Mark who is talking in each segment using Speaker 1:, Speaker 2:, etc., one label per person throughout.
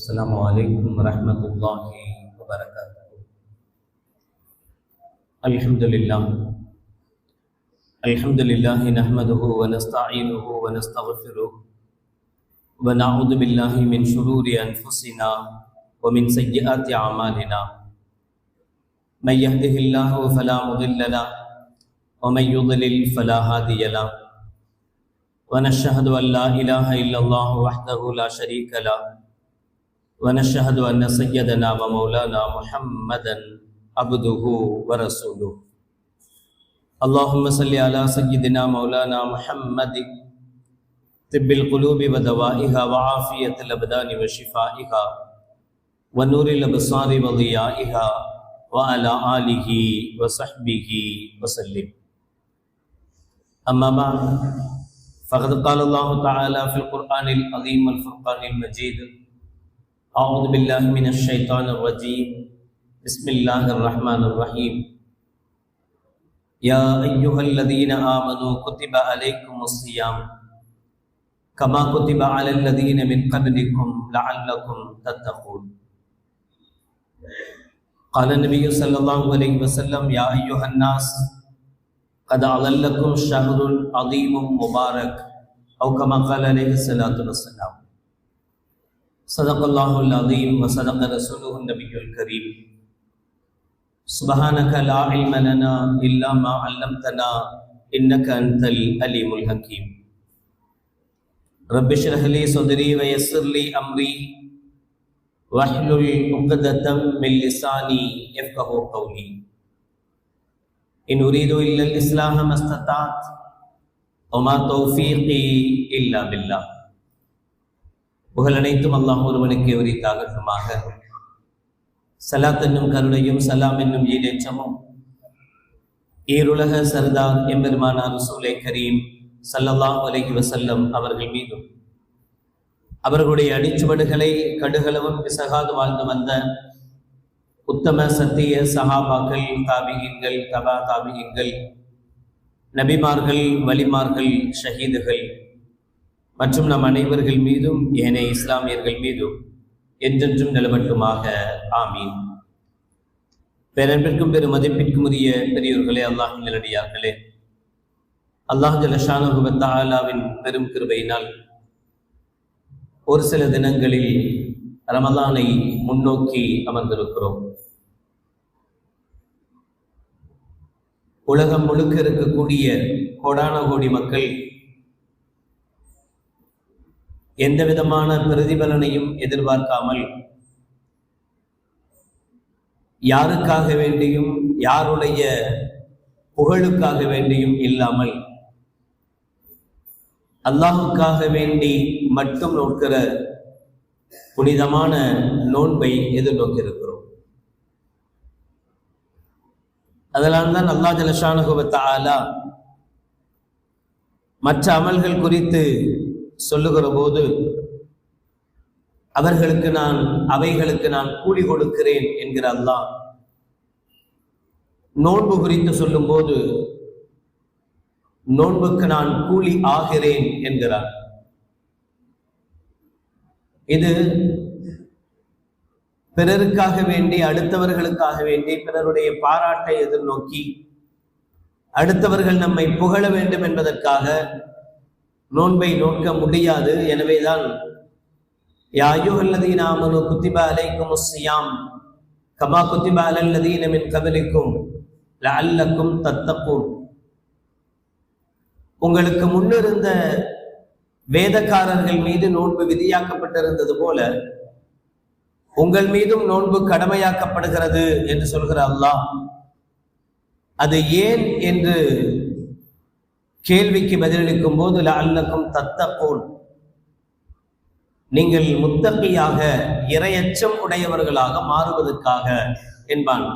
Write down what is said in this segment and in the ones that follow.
Speaker 1: السلام عليكم ورحمة الله وبركاته. الحمد لله نحمده ونستعينه ونستغفره ونعوذ بالله من شرور أنفسنا ومن سيئات أعمالنا. من يهده الله فلا مضل له ومن يضلل فلا هادي له. ونشهد أن لا إله إلا الله وحده لا شريك له ونشهد أن سيدنا ومولانا محمدا عبده ورسوله. اللهم صل على سيدنا مولانا محمد طب القلوب ودوائها وعافية الأبدان وشفائها ونور الأبصار وضيائها وعلى آله وصحبه وسلم. أما بعد، فقد قال الله تعالى في القرآن العظيم والفرقان المجيد: أعوذ بالله من الشيطان الرجيم، بسم الله الرحمن الرحيم. يا أيها الذين آمنوا كتب عليكم الصيام كما كتب على الذين من قبلكم لعلكم تتقون. قال النبي صلى الله عليه وسلم: يا أيها الناس قد أظلكم شهر عظيم مبارك، أو كما قال عليه الصلاة والسلام. صدق الله العظيم وصدق رسوله النبي الكريم. سبحانك لا علم لنا إلا ما علمتنا إنك أنت العليم الحكيم. رب اشرح لي صدري ويسر لي أمري واحلل عقدة من لساني يفقهوا قولي. إن أريد إلا الإصلاح ما استطعت وما توفيقي إلا بالله. புகழ் அனைத்தும் அல்லாஹ் ஒருவனுக்கே உரித்தாகட்டுமாக. சலாத் என்னும் கருணையும் சலாம் என்னும் ஈடேற்றமும் ஈருலக சர்தார் எம்பெருமானார் ரசூலே கரீம் ஸல்லல்லாஹு அலைஹி வஸல்லம் அவர்கள் மீதும், அவர்களுடைய அடிச்சுவடுகளை கடுகளவும் பிசகாது வாழ்ந்து வந்த உத்தம சத்திய சஹாபாக்கள், தாபிகீன்கள், தபா தாபிகீன்கள், நபிமார்கள், வலிமார்கள், ஷஹீதுகள் மற்றும் நம் அனைவர்கள் மீதும் ஏனைய இஸ்லாமியர்கள் மீதும் என்றென்றும் நிலவட்டுமாக. ஆமீன். பேரன்பிற்கும் பெரும் மதிப்பிற்கும் உரிய பெரியோர்களே, அல்லாஹ்வின் நல்லடியார்களே, அல்லாஹ் ஜல்ல ஷானஹு வ தஆலாவின் பெரும் கிருபையினால் ஒரு சில தினங்களில் ரமலானை முன்னோக்கி அமர்ந்திருக்கிறோம். உலகம் முழுக்க இருக்கக்கூடிய கோடான கோடி மக்கள் எந்த விதமான பிரதிபலனையும் எதிர்பார்க்காமல், யாருக்காக வேண்டியும் யாருடைய புகழுக்காக வேண்டியும் இல்லாமல் அல்லாஹுக்காக வேண்டி மட்டும் நோக்கிற புனிதமான நோன்பை எதிர்நோக்கி இருக்கிறோம். அதனால் தான் அல்லாஹ் ஜல்ல ஷானஹு வ தஆலா மற்ற அமல்கள் குறித்து சொல்லுகிற போது அவைகளுக்கு நான் கூலி கொடுக்கிறேன் என்கிற அல்லாஹ், நோன்பு குறித்து சொல்லும் போது நோன்புக்கு நான் கூலி ஆகிறேன் என்கிறார். இது பிறருக்காக வேண்டி, அடுத்தவர்களுக்காக வேண்டி, பிறருடைய பாராட்டை எதிர்நோக்கி அடுத்தவர்கள் நம்மை புகழ வேண்டும் என்பதற்காக நோன்பை நோக்க முடியாது. எனவேதான் யா அய்யுஹல்லதீன ஆமனூ குத்திப அலைக்குமுஸ் ஸியாம் கமா குத்திப அலல்லதீன மின் கப்லிக்கும் லஅல்லக்கும் தத்தகூன். உங்களுக்கு முன்னிருந்த வேதக்காரர்கள் மீது நோன்பு விதியாக்கப்பட்டிருந்தது போல உங்கள் மீதும் நோன்பு கடமையாக்கப்படுகிறது என்று சொல்கிற அல்லாஹ், அது ஏன் என்று கேள்விக்கு பதிலளிக்கும் போது லஅல்லக்கும் தத்தகூன், நீங்கள் முத்தகியாக இறையச்சம் உடையவர்களாக மாறுவதற்காக என்பான்.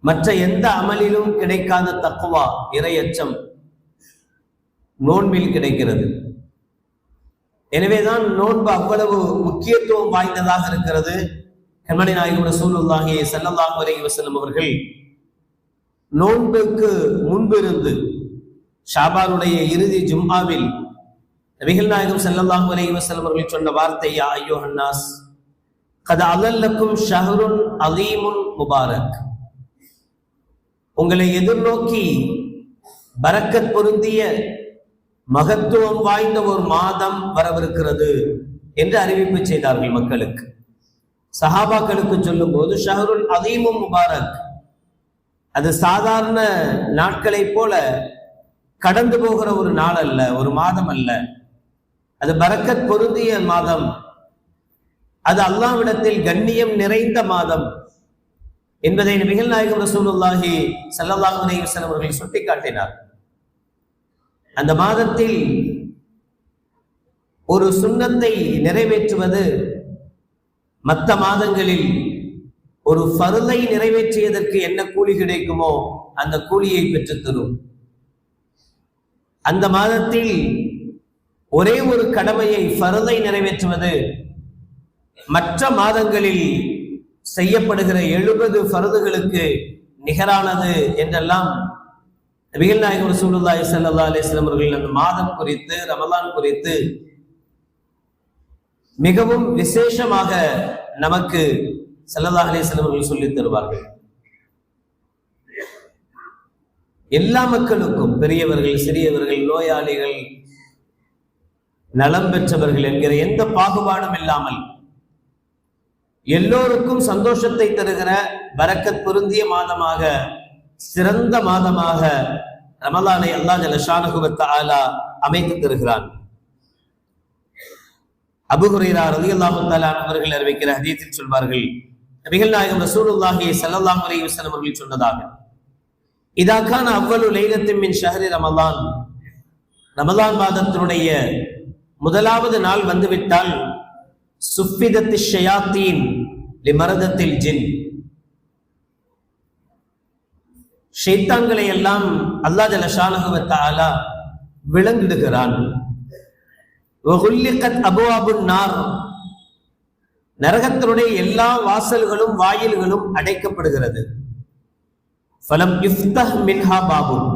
Speaker 1: மற்ற எந்த அமலிலும் கிடைக்காத தக்வா, இறையச்சம் நோன்பில் கிடைக்கிறது. எனவேதான் நோன்பு அவ்வளவு முக்கியத்துவம் வாய்ந்ததாக இருக்கிறது. கண்மணி நாயகம் ரசூலுல்லாஹி ஸல்லல்லாஹு அலைஹி வஸல்லம் அவர்கள் நோன்புக்கு முன்பிருந்து ஷாபானுடைய இறுதி ஜும்ஆவில் நபிகள் நாயகம் ஸல்லல்லாஹு அலைஹி வஸல்லம் அவர்கள் சொன்ன வார்த்தை, யா அய்யுஹன் நாஸ் கத் அலல்லக்கும் ஷஹ்ருன் அதீமுன் முபாரக். உங்களை எதிர்நோக்கி பரக்கத் பொருந்திய மகத்துவம் வாய்ந்த ஒரு மாதம் வரவிருக்கிறது என்று அறிவிப்பு செய்தார்கள் மக்களுக்கு. சஹாபாக்களுக்கு சொல்லும் போது ஷஹ்ருல் அதீமும் முபாரக், அது சாதாரண நாட்களை போல கடந்து போகிற ஒரு நாள் அல்ல, ஒரு மாதம் அல்ல, அது பரக்கத் பொருந்திய மாதம், அது அல்லாஹ்விடத்தில் கண்ணியம் நிறைந்த மாதம் என்பதை நபிகள் நாயகம் ரசூலுல்லாஹி ஸல்லல்லாஹு அலைஹி வஸல்லம் அவர்கள் சுட்டிக்காட்டினார். அந்த மாதத்தில் ஒரு சுன்னத்தை நிறைவேற்றுவது மற்ற மாதங்களில் ஒரு ஃபர்தை நிறைவேற்றியதற்கு என்ன கூலி கிடைக்குமோ அந்த கூலியை பெற்றுத்தரும். அந்த மாதத்தில் ஒரே ஒரு கடமையை ஃபர்தை நிறைவேற்றுவது மற்ற மாதங்களில் செய்யப்படுகிற 70 ஃபர்துகளுக்கு நிகரானது என்றெல்லாம் நபிகள் நாயகம் ரசூலுல்லாஹி ஸல்லல்லாஹு அலைஹி வஸல்லம் அவர்கள் அந்த மாதம் குறித்து, ரமலான் குறித்து மிகவும் விசேஷமாக நமக்கு ஸல்லல்லாஹு அலைஹி வஸல்லம் அவர்கள் சொல்லித் தருவார்கள். எல்லா மக்களுக்கும், பெரியவர்கள், சிறியவர்கள், நோயாளிகள், நலம் பெற்றவர்கள் என்கிற எந்த பாகுபாடும் இல்லாமல் எல்லோருக்கும் சந்தோஷத்தை தருகிற பரக்கத் பொருந்திய மாதமாக, சிறந்த மாதமாக ரமலானை அல்லாஹ் ஜல்ல ஷானஹு வ தஆலா அமைத்து தருகிறான். அபூ ஹுரைரா ரலியல்லாஹு தஆலா அவர்கள் அறிவிக்கிற ஹதீஸில் சொல்வார்கள், நபிகள் நாயகம் ரசூலுல்லாஹி ஸல்லல்லாஹு அலைஹி வஸல்லம் அவர்கள் சொன்னதாக, இதா கான அவ்வலு லைலத்தின் மின் ஷஹ்ரி ரமலான், ரமலான் மாதத்தினுடைய முதலாவது நாள் வந்துவிட்டால், சுஃபிதத்தி ஷயாத்தீன் லிமரதத்தில் ஜின், ஷைத்தான்களை எல்லாம் அல்லாஹ் ஜல்ல ஷானஹு வ தஆலா விலங்கிடுகிறான். வகுல்லிகத் அபுவாபுன் நார், நரகத்தினுடைய எல்லா வாசல்களும் வாயில்களும் அடைக்கப்படுகிறது. ஃபலம் யுஃப்தஹ் மின்ஹா பாபுன்,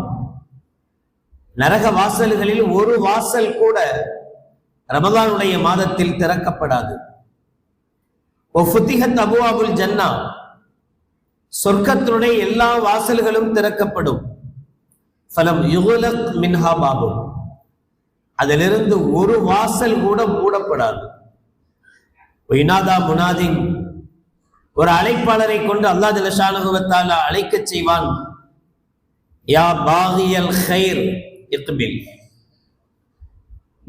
Speaker 1: நரக வாசல்களில் ஒரு வாசல் கூட ரமலானுடைய மாதத்தில் திறக்கப்படாது. ஒஃபுதிஹத் அபுவாபுல் ஜன்னா, சொர்க்கத்தினுடைய எல்லா வாசல்களும் திறக்கப்படும். ஃபலம் யுக்லக் மின்ஹா பாபுன், அதிலிருந்து ஒரு வாசல் கூட மூடப்படாது. வைனாதா முனாதின், ஒரு அழைப்பாளரை கொண்டு அல்லாஹ் ஜல்ல ஷானஹு வ தஆலா அழைக்கச் செய்வான், யா பாகியல் கைர் இக்பில்,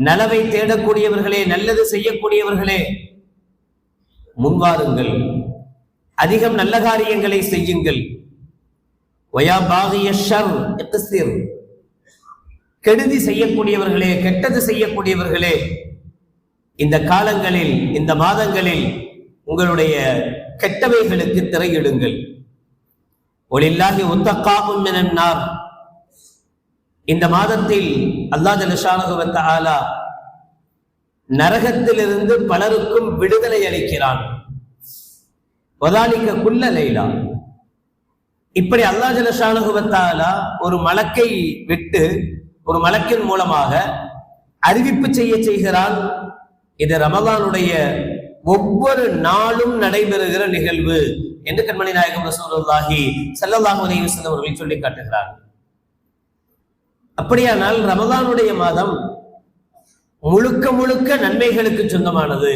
Speaker 1: நலவை தேடக்கூடியவர்களே, நல்லது செய்யக்கூடியவர்களே முன்வாருங்கள், அதிகம் நல்ல காரியங்களை செய்யுங்கள். வயா பாகிய ஷர் இக்ஸிர், கெடுதி செய்யக்கூடியவர்களே, கெட்டது செய்யக்கூடியவர்களே, இந்த காலங்களில், இந்த மாதங்களில் உங்களுடைய கெட்டவைகளுக்கு திரையிடுங்கள். வலில்லாஹி உத்தகாஉம் மினன் நார், இந்த மாதத்தில் அல்லாஹ் ஜல்ல ஷானஹு வ தஆலா நரகத்திலிருந்து பலருக்கும் விடுதலை அளிக்கிறான். வதாலிக குல்ல லைலா, இப்படி அல்லாஹ் ஜல்ல ஷானஹு வ தஆலா ஒரு மலக்கை விட்டு, ஒரு மலக்கின் மூலமாக அறிவிப்பு செய்கிறான். இது ரமலானுடைய ஒவ்வொரு நாளும் நடைபெறுகிற நிகழ்வு என்று கண்மணி நாயகம் ரசூலுல்லாஹி ஸல்லல்லாஹு அலைஹி வஸல்லம் அவர்கள் சொல்லி காட்டுகிறார். அப்படியானால் ரமலானுடைய மாதம் முழுக்க முழுக்க நன்மைகளுக்கு சொந்தமானது,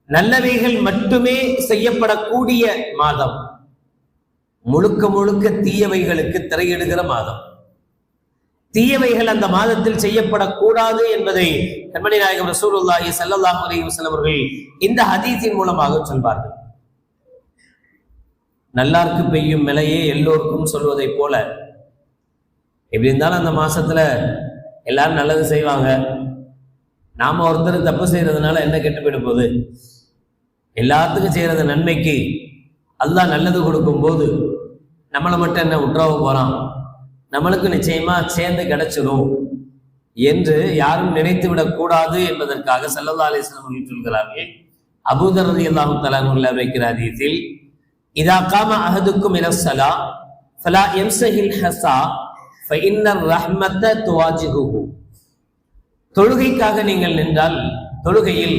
Speaker 1: நல்லவைகள் மட்டுமே செய்யப்படக்கூடிய மாதம், முழுக்க முழுக்க தீயவைகளுக்கு திரையிடுகிற மாதம். தீயவைகள் அந்த மாதத்தில் செய்யப்படக்கூடாது என்பதை கண்மணி நாயகம் ரசூலுல்லாஹி ஸல்லல்லாஹு அலைஹி வஸல்லம் அவர்கள் இந்த ஹதீஸின் மூலமாக சொல்வார்கள். நல்லாருக்கு பெய்யும் மழையே எல்லோருக்கும் சொல்வதை போல, எப்படி இருந்தாலும் அந்த மாசத்துல எல்லாரும் நல்லது செய்வாங்க, நாம ஒருத்தர் தப்பு செய்யறதுனால என்ன கெட்டு போயிட போகுது, எல்லாத்துக்கும் செய்யறது நன்மைக்கு அல்லாஹ் நல்லது கொடுக்கும் போது நம்மளை மட்டும் என்ன விட்டுறவ போறான், நம்மளுக்கு நிச்சயமா சேர்ந்து கிடைச்சிடும் என்று யாரும் நினைத்து விடக்கூடாது என்பதற்காக ஸல்லல்லாஹு அலைஹி வஸல்லம் அவர்கள் சொல்கிறார்கள். அபூ தர் ரலியல்லாஹு தஆலா அவர்கள் அறிவிக்கிற ஹதீஸில், இதா காம அஹதுக்கும் இலஸ் ஸலா ஃபலா யம்ஸஹில் ஹஸா ஃபஇன்னர் ரஹ்மத துவாஜிஹுஹு, தொழுகைக்காக நீங்கள் நின்றால் தொழுகையில்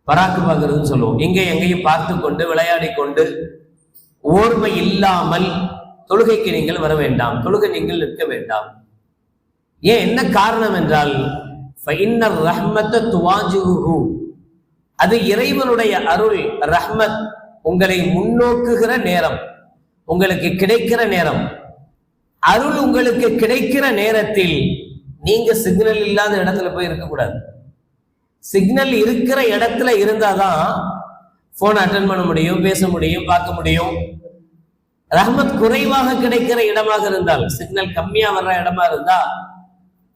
Speaker 1: பராக்கு பார்க்கறதுன்னு சொல்லுவோம். இங்கே எங்கேயும் பார்த்து கொண்டு விளையாடி கொண்டு ஓர்மை இல்லாமல் தொழுகைக்கு நீங்கள் வர வேண்டாம், தொழுகை நீங்கள் நிற்க வேண்டாம். ஏன், என்ன காரணம் என்றால் அது இறைவனுடைய அருள் ரஹ்மத் உங்களை முன்னோக்குகிற நேரம், உங்களுக்கு கிடைக்கிற நேரம். அருள் உங்களுக்கு கிடைக்கிற நேரத்தில் நீங்க சிக்னல் இல்லாத இடத்துல போய் இருக்கக்கூடாது. சிக்னல் இருக்கிற இடத்துல இருந்தாதான் போன் அட்டன் பண்ண முடியும், பேச முடியும், பார்க்க முடியும். ரஹ்மத் குறைவாக கிடைக்கிற இடமாக இருந்தால், சிக்னல் கம்மியா வர்ற இடமா இருந்தா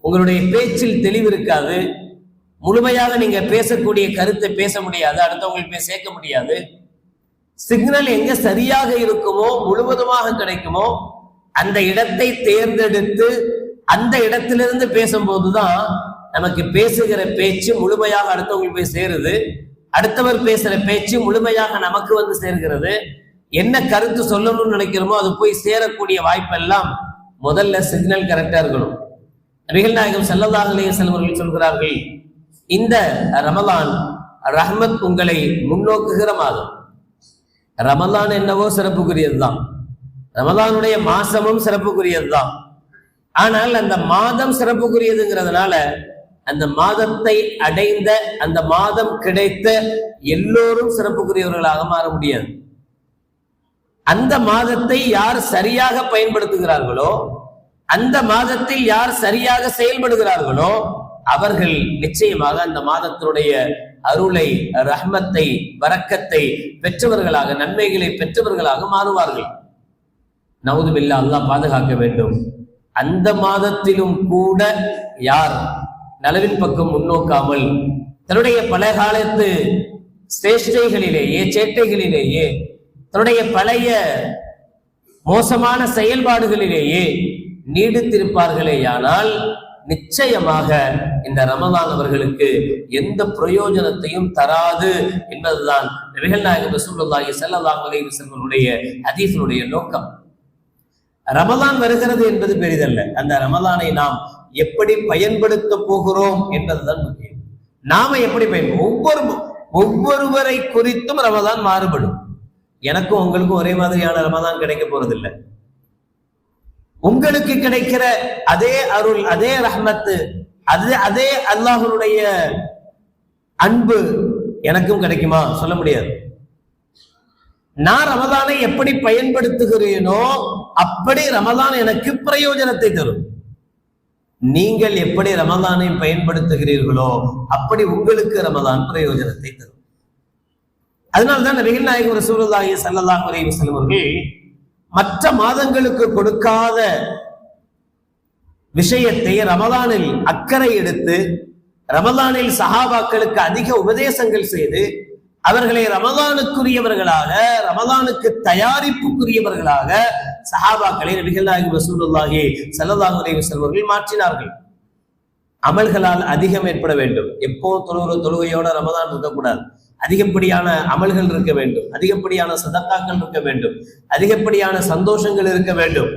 Speaker 1: உங்களுடைய பேச்சில் தெளிவு இருக்காது, முழுமையாக நீங்க பேசக்கூடிய கருத்தை பேச முடியாது, அடுத்தவங்களுக்கு போய் சேர்க்க முடியாது. சிக்னல் எங்க சரியாக இருக்குமோ, முழுவதுமாக கிடைக்குமோ அந்த இடத்தை தேர்ந்தெடுத்து அந்த இடத்திலிருந்து பேசும்போதுதான் நமக்கு பேசுகிற பேச்சு முழுமையாக அடுத்தவங்களுக்கு போய் சேருது, அடுத்தவர் பேசுற பேச்சு முழுமையாக நமக்கு வந்து சேர்கிறது. என்ன கருத்து சொல்லணும்னு நினைக்கிறோமோ அது போய் சேரக்கூடிய வாய்ப்பெல்லாம் முதல்ல சிக்னல் கரெக்டா இருக்கணும். நபிகள் நாயகம் ஸல்லல்லாஹு அலைஹி வஸல்லம் அவர்கள் சொல்கிறார்கள், இந்த ரமலான் ரஹ்மத் உங்களை முன்னோக்குகிற மாதம். ரமலான் என்னவோ சிறப்புக்குரியதுதான், ரமலானுடைய மாசமும் சிறப்புக்குரியதுதான். ஆனால் அந்த மாதம் சிறப்புக்குரியதுங்கிறதுனால அந்த மாதத்தை அடைந்த, அந்த மாதம் கிடைத்த எல்லோரும் சிறப்புக்குரியவர்களாக மாற முடியாது. அந்த மாதத்தை யார் சரியாக பயன்படுத்துகிறார்களோ, அந்த மாதத்தில் யார் சரியாக செயல்படுகிறார்களோ அவர்கள் நிச்சயமாக அந்த மாதத்தினுடைய அருளை, ரஹ்மத்தை, பரக்கத்தை பெற்றவர்களாக, நன்மைகளை பெற்றவர்களாக மாறுவார்கள். நவுது பில்லாஹ், அல்லாஹ் பாதுகாக்க வேண்டும். அந்த மாதத்திலும் கூட யார் நலவின் பக்கம் முன்னோக்காமல் தன்னுடைய பல காலத்து சேஷ்டைகளிலேயே, சேட்டைகளிலேயே, தன்னுடைய பழைய மோசமான செயல்பாடுகளிலேயே நீடித்திருப்பார்களேயானால் நிச்சயமாக இந்த ரமலான் அவர்களுக்கு எந்த பிரயோஜனத்தையும் தராது என்பதுதான் நபிகள் நாயகம் ரசூலுல்லாஹி ஸல்லல்லாஹு அலைஹி வஸல்லம் ஹதீஸினுடைய நோக்கம். ரமலான் வருகிறது என்பது பெரிதல்ல, அந்த ரமலானை நாம் எப்படி பயன்படுத்த போகிறோம் என்பதுதான் முக்கியம். நாம எப்படி ஒவ்வொருவரை குறித்தும் ரமலான் மாறுபடும். எனக்கும் உங்களுக்கும் ஒரே மாதிரியான ரமலான் கிடைக்க போறதில்லை. உங்களுக்கு கிடைக்கிற அதே அருள், அதே ரஹ்மத்து, அதே அல்லாஹ்வுடைய அன்பு எனக்கும் கிடைக்குமா? சொல்ல முடியாது. நான் ரமலானை எப்படி பயன்படுத்துகிறேனோ அப்படி ரமலான் எனக்கு பிரயோஜனத்தை தரும். நீங்கள் எப்படி ரமலானை பயன்படுத்துகிறீர்களோ அப்படி உங்களுக்கு ரமலான் பிரயோஜனத்தை தரும். அதனால்தான் நபிகள் நாயகம் ரசூலுல்லாஹி ஸல்லல்லாஹு அலைஹி வஸல்லம் அவர்கள் மற்ற மாதங்களுக்கு கொடுக்காத விஷயத்தை ரமலானில் அக்கறை எடுத்து, ரமலானில் சஹாபாக்களுக்கு அதிக உபதேசங்கள் செய்து, அவர்களை ரமலானுக்குரியவர்களாக, ரமலானுக்கு தயாரிப்புக்குரியவர்களாக சஹாபாக்களை நபிகள் நாயகம் ரசூலுல்லாஹி ஸல்லல்லாஹு அலைஹி வஸல்லம் அவர்கள் மாற்றினார்கள். அமல்களால் அதிகம் ஏற்பட வேண்டும். எப்போ தொழுகையோட ரமலான் இருக்கக்கூடாது. அதிகப்படியான அமல்கள் இருக்க வேண்டும், அதிகப்படியான சதக்காக்கள் இருக்க வேண்டும், அதிகப்படியான சந்தோஷங்கள் இருக்க வேண்டும்.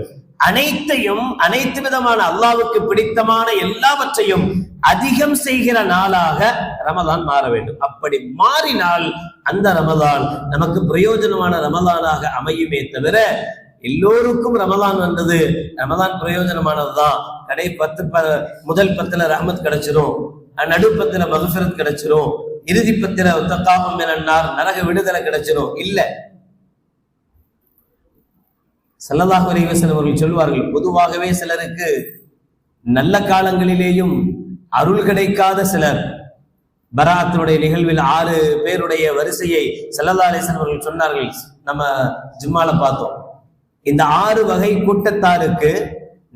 Speaker 1: அனைத்தையும், அனைத்து விதமான அல்லாஹ்வுக்கு பிடித்தமான எல்லாவற்றையும் அதிகம் செய்கிற நாளாக ரமலான் மாற வேண்டும். அப்படி மாறினால் அந்த ரமலான் நமக்கு பிரயோஜனமான ரமலானாக அமையுமே தவிர, எல்லோருக்கும் ரமலான் வந்தது, ரமலான் பிரயோஜனமானதுதான், கடை 10 முதல் 10ல ரஹ்மத் கிடைச்சிரும், நடு 10ல மக்ஃபிரத் கிடைச்சிரும், இறுதி 10ல தக்காவும் மினன்னார், நரக விடுதலை கிடைச்சிரும். இல்ல, ஸல்லல்லாஹு அலைஹி வஸல்லம் அவர்கள் சொல்வார்கள், பொதுவாகவே சிலருக்கு நல்ல காலங்களிலேயும் அருள் கிடைக்காத சிலர். பராத்தினுடைய நிகழ்வில் 6 பேருடைய வரிசையை ஸல்லல்லாஹு அலைஹி வஸல்லம் அவர்கள் சொன்னார்கள். நம்ம ஜும்மால பார்த்தோம். இந்த 6 வகை கூட்டத்தாருக்கு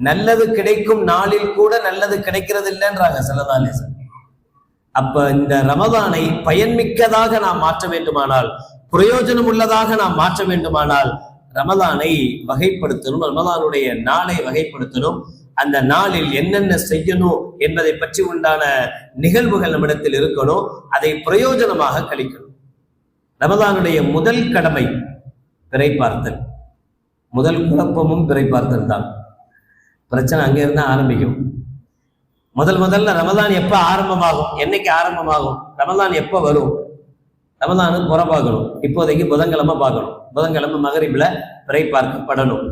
Speaker 1: நல்லது கிடைக்கும் நாளில் கூட நல்லது கிடைக்கிறது இல்லைன்றாங்க ஸல்லல்லாஹு அலைஹி வஸல்லம். அப்ப இந்த ரமலானை பயன்மிக்கதாக நாம் மாற்ற வேண்டுமானால், பிரயோஜனம் உள்ளதாக நாம் மாற்ற வேண்டுமானால் ரமலானை வகைப்படுத்தணும், ரமலானுடைய நாளை வகைப்படுத்தணும். அந்த நாளில் என்னென்ன செய்யணும் என்பதை பற்றி உண்டான நிகழ்வுகள் நம்மிடத்தில் இருக்கணும். அதை பிரயோஜனமாக கழிக்கணும். ரமலானுடைய முதல் கடமை பிறை பார்த்தல். முதல் குழப்பமும் பிறை பார்த்தல் தான். பிரச்சனை அங்கே இருந்தா ஆரம்பிக்கும். முதல்ல ரமதான் எப்ப ஆரம்பமாகும், என்னைக்கு ஆரம்பமாகும், ரமதான் எப்ப வரும், ரமதானு புற பார்க்கணும். இப்போதைக்கு புதன்கிழமை பார்க்கணும். புதன்கிழமை மகரிப்ல பிறை பார்க்கப்படணும்.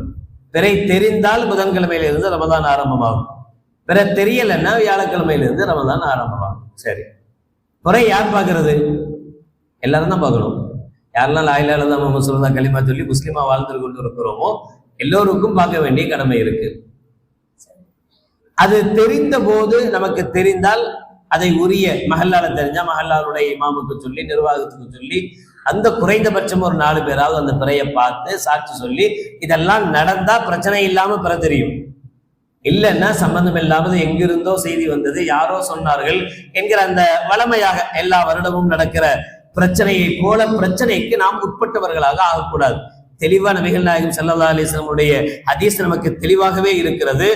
Speaker 1: பிறை தெரிந்தால் புதன்கிழமையிலிருந்து ரமதான் ஆரம்பமாகும். பிற தெரியலைன்னா வியாழக்கிழமையிலிருந்து ரமதான் ஆரம்பமாகும். சரி, பிறை யார் பார்க்கறது? எல்லாரும் தான் பார்க்கணும். யாரெல்லாம் லா இலாஹ இல்லல்லாஹ் முஹம்மது ரசூலுல்லாஹ் கலிமா சொல்லி முஸ்லிமா வாழ்ந்து கொண்டு இருக்கிறோமோ எல்லோருக்கும் பார்க்க வேண்டிய கடமை இருக்கு. அது தெரிந்த போது நமக்கு தெரிந்தால் அதை உரிய மஹல்லால தெரிஞ்சா மஹல்லாருடைய இமாமுக்கு சொல்லி நிர்வாகத்துக்கு சொல்லி அந்த குறைந்தபட்சம் ஒரு 4 பேராவது அந்த பிறையை பார்த்து சாட்சி சொல்லி இதெல்லாம் நடந்தா பிரச்சனை இல்லாம பிற தெரியும். இல்லைன்னா சம்பந்தம் இல்லாமல் எங்கிருந்தோ செய்தி வந்தது, யாரோ சொன்னார்கள் என்கிற அந்த வளமையாக எல்லா வருடமும் நடக்கிற பிரச்சனையை போல பிரச்சனைக்கு நாம் உட்பட்டவர்களாக ஆகக்கூடாது. தெளிவா நபிகள் நாயகம் ஸல்லல்லாஹு அலைஹி வஸல்லம் ஹதீஸ் நமக்கு தெளிவாகவே இருக்கிறது.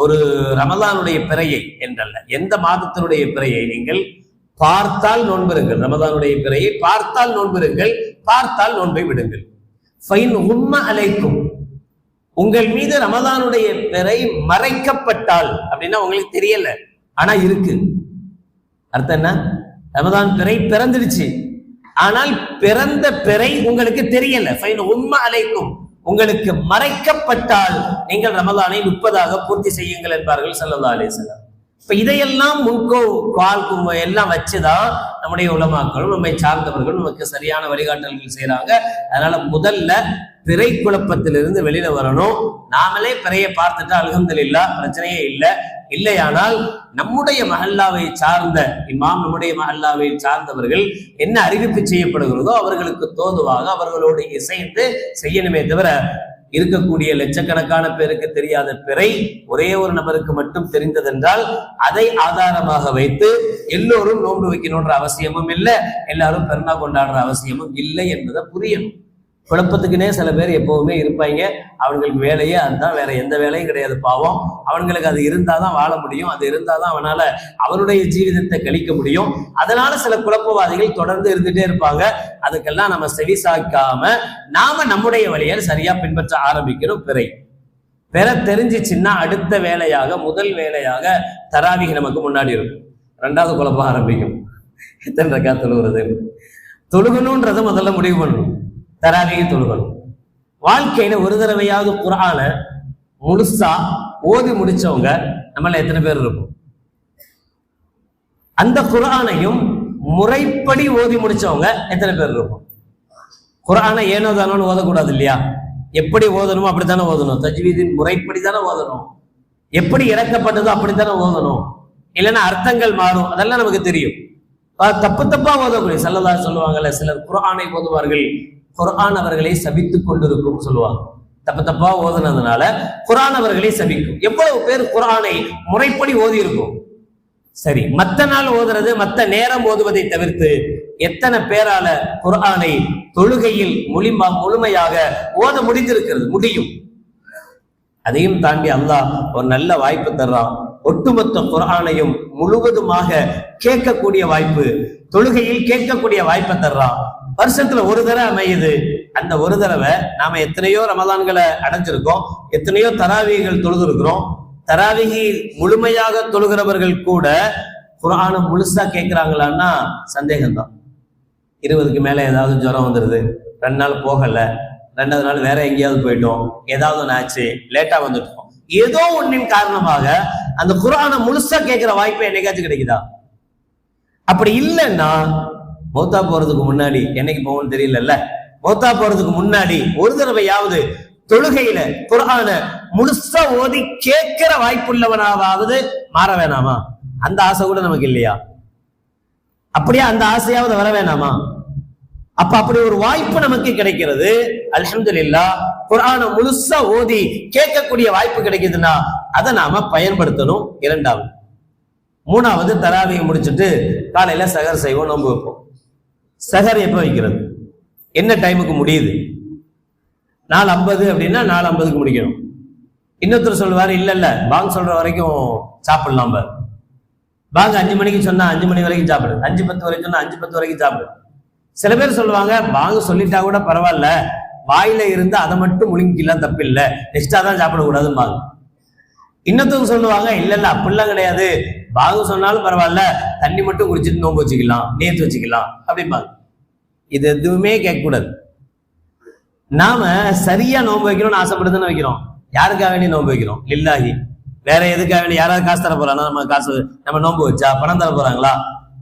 Speaker 1: ஒரு ரமலானுடைய பிறையை என்றல்ல, எந்த மாதத்தினுடைய பிறையை நீங்கள் பார்த்தால் நோன்பிருங்கள். ரமலானுடைய பிறையை பார்த்தால் நோன்பிருங்கள், பார்த்தால் நோன்பை விடுங்கள். ஃபைன் உம்ம அலைக்கும், உங்கள் மீது ரமலானுடைய பிறை மறைக்கப்பட்டால் அப்படின்னா உங்களுக்கு தெரியல ஆனா இருக்கு. அர்த்தம் என்ன? ரமலான் பிறை பிறந்துடுச்சு, ஆனால் பிறந்த பிறை உங்களுக்கு தெரியல. ஃபைன் உம்ம அலைக்கும், உங்களுக்கு மறைக்கப்பட்டால் நீங்கள் ரமலானை 30 பூர்த்தி செய்யுங்கள் என்பார்கள் ஸல்லல்லாஹு அலைஹி வஸல்லம். இப்ப இதையெல்லாம் முன்கோ கால்கும் எல்லாம் வச்சுதான் நம்முடைய உலமாக்களும் நம்மை சார்ந்தவர்களும் நமக்கு சரியான வழிகாட்டல்கள் செய்யறாங்க. அதனால முதல்ல பிறை குழப்பத்திலிருந்து வெளியில வரணும். நாமளே பிறையை பார்த்துட்டா அல்ஹம்துலில்லாஹ் பிரச்சனையே இல்லை. இல்லையானால் நம்முடைய மஹல்லாவை சார்ந்த இமாம், நம்முடைய மஹல்லாவை சார்ந்தவர்கள் என்ன அறிவிப்பு செய்யப்படுகிறதோ அவர்களுக்கு தோதுவாக அவர்களோடு இசைந்து செய்யணுமே தவிர இருக்கக்கூடிய லட்சக்கணக்கான பேருக்கு தெரியாத பிறை ஒரே ஒரு நபருக்கு மட்டும் தெரிந்ததென்றால் அதை ஆதாரமாக வைத்து எல்லோரும் நோன்பு வைக்கணும்ன்ற அவசியமும் இல்லை, எல்லாரும் பெருநாள் கொண்டாடுற அவசியமும் இல்லை என்பதை புரியணும். குழப்பத்துக்குன்னே சில பேர் எப்பவுமே இருப்பாங்க. அவங்களுக்கு வேலையே அதுதான், வேற எந்த வேலையும் கிடையாது. பாவம், அவங்களுக்கு அது இருந்தாதான் வாழ முடியும், அது இருந்தாதான் அவனால அவனுடைய ஜீவிதத்தை கழிக்க முடியும். அதனால சில குழப்பவாதிகள் தொடர்ந்து இருந்துட்டே இருப்பாங்க. அதுக்கெல்லாம் நம்ம செவிசாக்காம நாம நம்முடைய வழியை சரியா பின்பற்ற ஆரம்பிக்கணும். பிற தெரிஞ்சிச்சுன்னா அடுத்த வேலையாக, முதல் வேலையாக தராவிக நமக்கு முன்னாடி இருக்கும். 2வது குழப்பம் ஆரம்பிக்கும். எத்தனை ரக்காத் தொழுகிறது, தொழுகணும்ன்றதை முதல்ல முடிவு பண்ணணும். தராவிக தொழுகணும். வாழ்க்கையில ஒரு தடவையாவது குர்ஆன முழுசா ஓதி முடிச்சவங்க நம்மள எத்தனை பேர் இருக்கும்? அந்த குர்ஆனையும் முறைப்படி ஓதி முடிச்சவங்க எத்தனை பேர் இருக்கும்? குர்ஆனை ஏனோ தானோன்னு ஓதக்கூடாது இல்லையா? எப்படி ஓதணுமோ அப்படித்தானே ஓதணும். தஜ்வீதின் முறைப்படி தானே ஓதணும். எப்படி இறக்கப்பட்டதோ அப்படித்தானே ஓதணும். இல்லைன்னா அர்த்தங்கள் மாறும், அதெல்லாம் நமக்கு தெரியும். தப்பா ஓதக்கூடிய ஸல்லல்லாஹு சொல்லுவாங்கல்ல, சிலர் குர்ஆனை ஓதுவார்கள், குர்ஆன் அவர்களை சபித்துக் கொண்டிருக்கும் சொல்லுவாங்க. தப்பா ஓதுனதுனால குர்ஆன் அவர்களை சபிக்கும். எவ்வளவு பேர் குர்ஆனை முறைப்படி ஓதி இருக்கும்? சரி, மத்த நாள் ஓதுறது, மத்த நேரம் ஓதுவதை தவிர்த்து எத்தனை பேரால குர்ஆனை தொழுகையில் முழுமையாக ஓத முடிந்திருக்கிறது? முடியும். அதையும் தாண்டி அல்லாஹ் ஒரு நல்ல வாய்ப்பு தர்றான். ஒட்டுமொத்த குர்ஆனையும் முழுவதுமாக கேட்கக்கூடிய வாய்ப்பு, தொழுகையில் கேட்கக்கூடிய வாய்ப்பை தர்றான். வருஷத்துல ஒரு தடவை அமையுது. அந்த ஒரு தடவை நாம எத்தனையோ ரமலான்களை அடைஞ்சிருக்கோம், எத்தனையோ தராவிகள் தொழுதுருக்கிறோம். தராவிகி முழுமையாக தொழுகிறவர்கள் கூட குர்ஆனை முழுசா கேட்கிறாங்களான்னா சந்தேகம்தான். 20க்கு மேல ஏதாவது ஜுரம் வந்துடுது, 2 நாள் போகல, 2வது நாள் வேற எங்கேயாவது போயிட்டோம், ஏதாவது ஒன்று ஆச்சு, லேட்டா வந்துட்டோம், ஏதோ ஒன்றின் காரணமாக அந்த குர்ஆனை முழுசா கேட்கிற வாய்ப்பு என்னைக்காச்சும் கிடைக்குதா? அப்படி இல்லைன்னா மௌத்தா போறதுக்கு முன்னாடி, என்னைக்கு போகணும்னு தெரியல, மௌத்தா போறதுக்கு முன்னாடி ஒரு தடவையாவது தொழுகையில குர்ஆனை முழுசா ஓதி கேட்கிற வாய்ப்புள்ளவனாவது மாற வேணாமா? அந்த ஆசை கூட நமக்கு இல்லையா? அப்படியே அந்த ஆசையாவது வர வேணாமா? அப்ப அப்படி ஒரு வாய்ப்பு நமக்கு கிடைக்கிறது. அல்ஹம்துலில்லாஹ், குர்ஆனை முழுசா ஓதி கேட்கக்கூடிய வாய்ப்பு கிடைக்குதுன்னா அதை நாம பயன்படுத்தணும். 2வது. 3வது, தராவியை முடிச்சுட்டு காலையில சஹர் செய்வோம், நோன்பு வைப்போம். சஹர் எப்ப வைக்கிறது? என்ன டைமுக்கு முடியுது? 4:50 அப்படின்னா 4:50க்கு முடிக்கணும். இன்னொருத்தர் சொல்லுவாரு, இல்ல பாங்க் சொல்ற வரைக்கும் சாப்பிடலாம். பாங்க் 5 மணிக்கு சொன்னா 5 மணி வரைக்கும் சாப்பிடு, 5:10 வரைக்கும் சொன்னா 5:10 வரைக்கும் சாப்பிடு. சில பேர் சொல்லுவாங்க, பாங்க் சொல்லிட்டா கூட பரவாயில்ல, வாயில இருந்து அதை மட்டும் முழுங்கிக்கலாம், தப்பில்லை, எக்ஸ்ட்ரா தான் சாப்பிடக்கூடாதுன்னு. இன்னொருத்தவங்க சொல்லுவாங்க, இல்ல அப்படிலாம் கிடையாது, பாகு சொன்னாலும் பரவாயில்ல, தண்ணி மட்டும் குடிச்சிட்டு நோன்பு வச்சுக்கலாம், நேத்து வச்சுக்கலாம் அப்படிம்பாங்க. இது எதுவுமே கேட்கக்கூடாது. நாம சரியா நோன்பு வைக்கணும்னு ஆசைப்படுதுன்னு வைக்கிறோம். யாருக்காக வேண்டி நோன்பு வைக்கிறோம்? லில்லாஹி. வேற எதுக்காக வேண்டி? யாராவது காசு தர போறாங்க, நம்ம காசு நம்ம நோன்பு வச்சா பணம் தர போறாங்களா?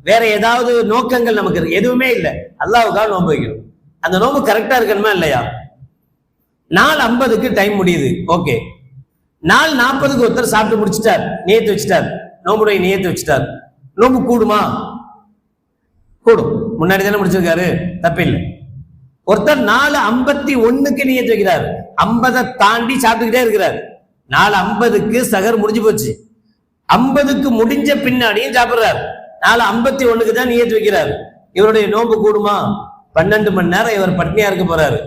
Speaker 1: வேற ஏதாவது நோக்கங்கள் நமக்கு இருக்கு? எதுவுமே இல்லை. அல்லாஹ்வுக்காக நோன்பு வைக்கணும். அந்த நோன்பு கரெக்டா இருக்கணுமா இல்லையா? 4:50 டைம் முடியுது, ஓகே. 4:40 ஒருத்தர் சாப்பிட்டு முடிச்சுட்டார், நியத்து வச்சுட்டார், நோம்புடைய நியத்து வச்சுட்டார். நோம்பு கூடுமா? கூடும். முன்னாடி தானே முடிச்சிருக்காரு, தப்பில்லை. ஒருத்தர் 4:51 நியத்து வைக்கிறார், 50 தாண்டி சாப்பிட்டுக்கிட்டே இருக்கிறார். 4:50 சகர் முடிஞ்சு போச்சு. 50 முடிஞ்ச பின்னாடியும் சாப்பிடுறார். 4:51 தான் நியத்து வைக்கிறார். இவருடைய நோன்பு கூடுமா? 12 மணி நேரம் இவர் பட்னியா இருக்க போறாரு.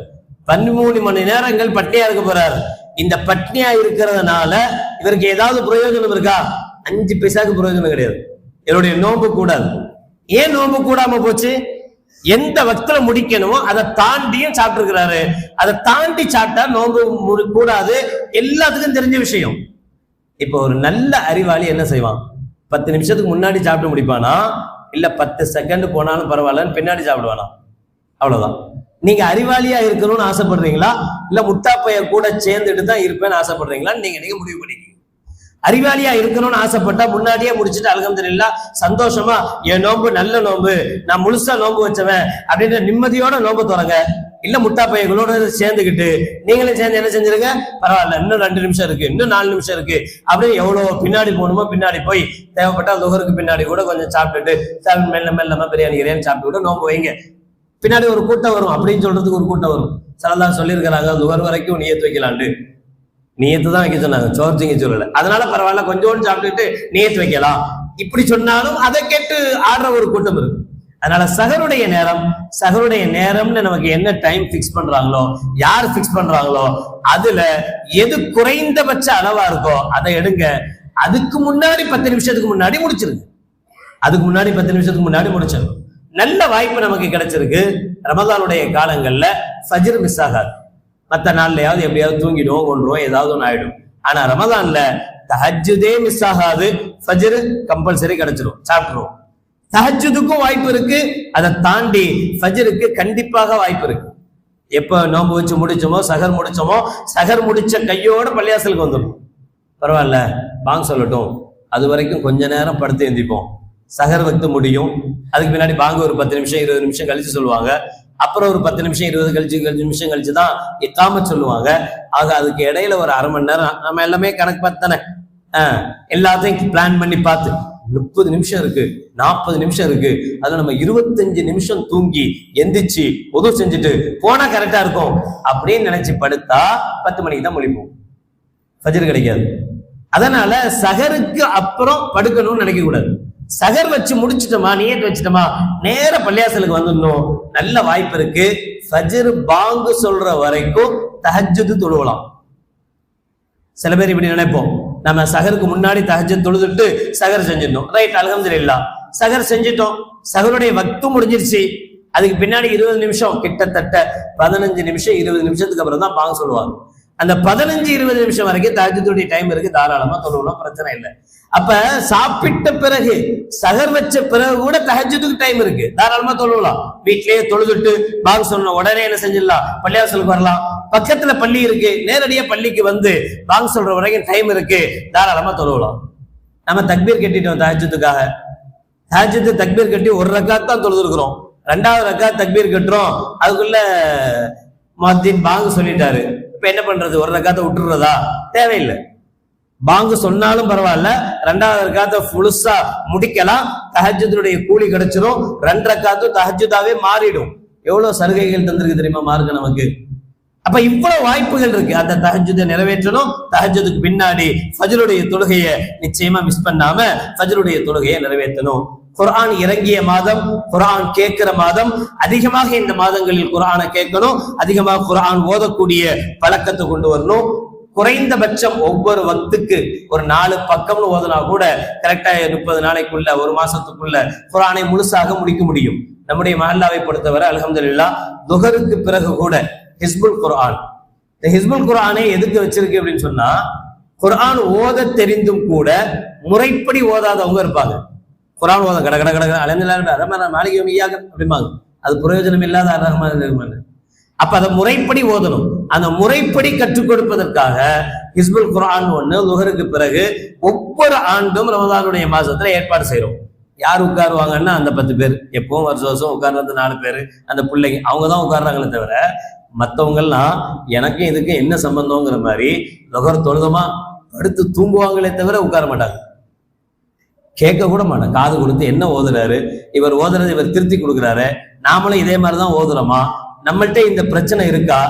Speaker 1: 13 மணி நேரங்கள் பட்னியா இருக்க போறாரு. இந்த பட்னியா இருக்கிறதுனால இவருக்கு ஏதாவது பிரயோஜனம் இருக்கா? 5 பைசாக்கு பிரயோஜனம் கிடையாது. இவருடைய நோன்பு கூடாது. ஏன் நோன்பு கூடாம போச்சு? எந்த வக்தில முடிக்கணுமோ அதை தாண்டியும் சாப்பிட்டு இருக்கிறாரு. அதை தாண்டி சாப்பிட்டா நோன்பு கூடாது, எல்லாத்துக்கும் தெரிஞ்ச விஷயம். இப்ப ஒரு நல்ல அறிவாளி என்ன செய்வான்? 10 நிமிஷத்துக்கு முன்னாடி சாப்பிட்டு முடிப்பானா, இல்ல 10 செகண்ட் போனாலும் பரவாயில்லன்னு பின்னாடி சாப்பிடுவானா? அவ்வளவுதான். நீங்க அறிவாளியா இருக்கணும்னு ஆசைப்படுறீங்களா, இல்ல முட்டாப்பைய கூட சேர்ந்துட்டு தான் இருப்பேன்னு ஆசைப்படுறீங்களா? நீங்க முடிவு பண்ணிக்கீங்க. அறிவாளியா இருக்கணும்னு ஆசைப்பட்டா முன்னாடியே முடிச்சுட்டு அல்ஹம்துலில்லாஹ் சந்தோஷமா, என் நோன்பு நல்ல நோன்பு, நான் முழுசா நோன்பு வச்சவன் அப்படின்ற நிம்மதியோட நோன்பு தொடங்க. இல்ல முட்டாப்பையங்களோட சேர்ந்துக்கிட்டு நீங்களும் சேர்ந்து என்ன செஞ்சிருங்க, பரவாயில்ல இன்னும் 2 நிமிஷம் இருக்கு, இன்னும் 4 நிமிஷம் இருக்கு, அப்படியே எவ்வளவு பின்னாடி போகணுமோ பின்னாடி போய் தேவைப்பட்டா லுஹருக்கு பின்னாடி கூட கொஞ்சம் சாப்பிட்டுட்டு மெல்ல மெல்லமா பிரியாணி சாப்பிட்டு கூட நோன்பு வைங்க. பின்னாடி ஒரு கூட்டம் வரும், அப்படின்னு சொல்றதுக்கு ஒரு கூட்டம் வரும். ஸல்லல்லாஹு சொல்லியிருக்கிறாங்க, லுஹர் வரைக்கும் நியத்து வைக்கலாண்டு. நியத்து தான் வைக்க சொன்னாங்க, சோர்ச்சிங்க சொல்லல. அதனால பரவாயில்ல கொஞ்சோண்டு சாப்பிட்டுட்டு நியத்து வைக்கலாம் இப்படி சொன்னாலும் அதை கேட்டு ஆடுற ஒரு கூட்டம் இருக்கு. அதனால சஹருடைய நேரம்னு நமக்கு என்ன டைம் பிக்ஸ் பண்றாங்களோ, யார் பிக்ஸ் பண்றாங்களோ அதுல எது குறைந்தபட்ச அளவா இருக்கோ அதை எடுங்க. அதுக்கு முன்னாடி 10 நிமிஷத்துக்கு முன்னாடி முடிச்சிருங்க. அதுக்கு முன்னாடி 10 நிமிஷத்துக்கு முன்னாடி முடிச்சிருங்க. நல்ல வாய்ப்பு நமக்கு கிடைச்சிருக்கு. ரமதானுடைய காலங்கள்ல ஃபஜ்ர் மிஸ் ஆகாது. மற்ற நாள்லயாவது எப்படியாவது தூங்கிடுவோம், கொண்டுருவோம், ஏதாவது ஒன்று ஆயிடும். ஆனா ரமதான்ல தஹஜ்ஜுதே மிஸ் ஆகாது, ஃபஜ்ர் கம்பல்சரி கிடைச்சிரும், சாப்பிட்டுருவோம். தஹஜ்ஜுதுக்கும் வாய்ப்பு இருக்கு, அதை தாண்டி ஃபஜ்ருக்கு கண்டிப்பாக வாய்ப்பு இருக்கு. எப்ப நோன்பு வச்சு முடிச்சோமோ, சஹர் முடிச்ச கையோட பள்ளியாசலுக்கு வந்துடும். பரவாயில்ல பாங் சொல்லட்டும், அது வரைக்கும் கொஞ்ச நேரம் படுத்து எந்திப்போம். சஹர் வக்து முடியும், அதுக்கு பின்னாடி பாங்க ஒரு 10 நிமிஷம் 20 நிமிஷம் கழிச்சு சொல்லுவாங்க. அப்புறம் ஒரு 10 நிமிஷம் 20 நிமிஷம் கழிச்சுதான் இக்காமத் சொல்லுவாங்க. ஆக அதுக்கு இடையில ஒரு அரை மணி நேரம் நம்ம எல்லாமே கணக்கு பார்த்தானே, எல்லாத்தையும் பிளான் பண்ணி பார்த்து 30 நிமிஷம் இருக்கு, 40 நிமிஷம் இருக்கு, அதுல நம்ம 25 நிமிஷம் தூங்கி எந்திரிச்சு உதவு செஞ்சுட்டு போனா கரெக்டா இருக்கும் அப்படின்னு நினைச்சு படுத்தா 10 மணிக்கு தான் முழிப்போம், ஃபஜ்ர் கிடைக்காது. அதனால சஹருக்கு அப்புறம் படுக்கணும்னு நினைக்க கூடாது. சஹர் வச்சு முடிச்சுட்டோமா, நியத் வச்சுட்டோமா, நேர பள்ளியாசலுக்கு வந்துடணும். நல்ல வாய்ப்பு இருக்கு. ஃபஜ்ர் பாங்கு சொல்ற வரைக்கும் தஹஜ்ஜுது தொழுவலாம். சில பேர் இப்படி நினைப்போம், நம்ம சஹருக்கு முன்னாடி தஹஜ்ஜுத் தொழுதுட்டு சஹர் செஞ்சிடணும். ரைட், அல்ஹம்துலில்லாஹ் சஹர் செஞ்சிட்டோம், சஹருடைய வக்து முடிஞ்சிருச்சு. அதுக்கு பின்னாடி 20 நிமிஷம், கிட்டத்தட்ட 15 நிமிஷம் 20 நிமிஷத்துக்கு அப்புறம் தான் பாங்க சொல்லுவாங்க. அந்த 15-20 நிமிஷம் வரைக்கும் தஹஜ்ஜுடைய டைம் இருக்கு, தாராளமா தொழுவலாம், பிரச்சனை இல்லை. அப்ப சாப்பிட்ட பிறகு சஹர் வச்ச பிறகு கூட தஹஜ்ஜுதுக்கு டைம் இருக்கு, தாராளமா தொழுவலாம். வீட்லயே தொழுதுட்டு பாங்க சொல்லணும், உடனே என்ன செஞ்சிடலாம், பள்ளியாசலுக்கு வரலாம். பக்கத்துல பள்ளி இருக்கு, நேரடியா பள்ளிக்கு வந்து பாங்க சொல்ற வரைக்கும் டைம் இருக்கு, தாராளமா தொழுவலாம். நம்ம தக்பீர் கட்டிட்டோம் தஹஜ்ஜுதுக்காக, தஹஜ்ஜுது தக்பீர் கட்டி ஒரு ரக்காத் தான் தொழுது இருக்கிறோம். 2வது ரக்காத் தக்பீர் கட்டுறோம், அதுக்குள்ள முஅத்தின் பாங்க சொல்லிட்டாரு. இப்ப என்ன பண்றது, ஒரு ரக்காத்தை விட்டுறதா? தேவையில்லை. பாங்கு சொன்னாலும் பரவாயில்ல, 2வது ரக்காத்தை முழுசா முடிக்கலாம், தஹஜ்ஜுடைய கூலி கிடைச்சிரும், 2 ரக்காத்தும் தஹஜ்ஜுதாவே மாறிடும். எவ்வளவு சலுகைகள் தந்திருக்கு தெரியுமா மார்க்க நமக்கு. அப்ப இவ்வளவு வாய்ப்புகள் இருக்கு. அந்த தஹஜ்ஜுதை நிறைவேற்றணும். தஹஜ்ஜுதுக்கு பின்னாடி ஃபஜ்ருடைய தொழுகையை நிச்சயமா மிஸ் பண்ணாம ஃபஜ்ருடைய தொழுகையை நிறைவேற்றணும். குர்ஆன் இறங்கிய மாதம், குர்ஆன் கேட்கிற மாதம், அதிகமாக இந்த மாதங்களில் குர்ஆனை கேட்கணும், அதிகமாக குர்ஆன் ஓதக்கூடிய பழக்கத்தை கொண்டு வரணும். குறைந்தபட்சம் ஒவ்வொரு வக்துக்கு ஒரு 4 பக்கம்னு ஓதுனா கூட கரெக்டா 30 நாளைக்குள்ள, ஒரு மாசத்துக்குள்ள குர்ஆனை முழுசாக முடிக்க முடியும். நம்முடைய மஹல்லாவை பொறுத்தவரை அல்ஹம்துலில்லாஹ் துஹருக்கு பிறகு கூட ஹிஸ்புல் குர்ஆன், இந்த ஹிஸ்புல் குர்ஆனை எதுக்கு வச்சிருக்கு அப்படின்னு சொன்னா, குர்ஆன் ஓத தெரிந்தும் கூட முறைப்படி ஓதாதவங்க இருப்பாங்க. குர்ஆன் ஓத கட கட கட அலமதுலில்லாஹ் மாலிகி யௌமி இய்யாக அப்படிம்பாங்க. அது பிரயோஜனம் இல்லாத ரஹ்மான். அப்ப அதை முறைப்படி ஓதணும். அந்த முறைப்படி கற்றுக் கொடுப்பதற்காக ஹிஸ்புல் குர்ஆன் ஒண்ணு லுஹருக்கு பிறகு ஒவ்வொரு ஆண்டும் ரமதானுடைய மாசத்துல ஏற்பாடு செய்யறோம். யார் உட்காருவாங்கன்னா அந்த 10 பேர், எப்பவும் வருஷம் வருஷம் உட்கார்றது 4 பேர், அந்த பிள்ளைங்க அவங்கதான் உட்கார்றாங்களே தவிர மற்றவங்க எல்லாம் எனக்கு இதுக்கு என்ன சம்பந்தம்ங்கிற மாதிரி லுஹர் தொழுதமா அடுத்து தூங்குவாங்களே தவிர உட்கார மாட்டாங்க, கேட்க கூட மாட்டாங்க. காது கொடுத்து என்ன ஓதுறாரு இவர், ஓதுறது இவர் திருத்தி கொடுக்குறாரு, நாமளும் இதே மாதிரிதான் ஓதுறோமா, நம்மள்ட்ட இந்த பிரச்சனை இருக்கா,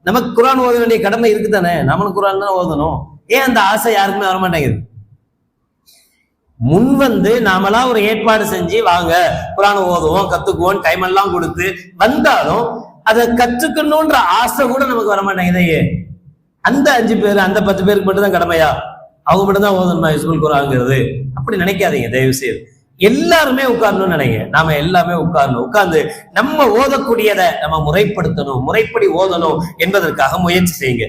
Speaker 1: நமக்கு குர்ஆன் ஓத வேண்டிய கடமை இருக்குதானே, நம்மளும் குர்ஆன் தான் ஓதணும். ஏன் அந்த ஆசை யாருக்குமே வரமாட்டேங்குது? முன் வந்து நாமளா ஒரு ஏற்பாடு செஞ்சு வாங்க குர்ஆன் ஓதுவோம் கத்துக்குவோம் டைம் எல்லாம் கொடுத்து வந்தாலும் அதை கற்றுக்கணும்ன்ற ஆசை கூட நமக்கு வரமாட்டேங்குதே. அந்த 5 பேர் அந்த 10 பேருக்கு மட்டும் தான் கடமையா, அவங்க மட்டும் தான் ஓதணுமா ஹிஸ்புல் குர்ஆன்ங்கிறது? அப்படி நினைக்காதீங்க தயவு செய்து. எல்லாருமே உட்காரணும்னு நினைங்க. நாம எல்லாமே உட்காரணும். உட்கார்ந்து நம்ம ஓதக்கூடியதை நம்ம முறைப்படுத்தணும், முறைப்படி ஓதணும் என்பதற்காக முயற்சி செய்யுங்க.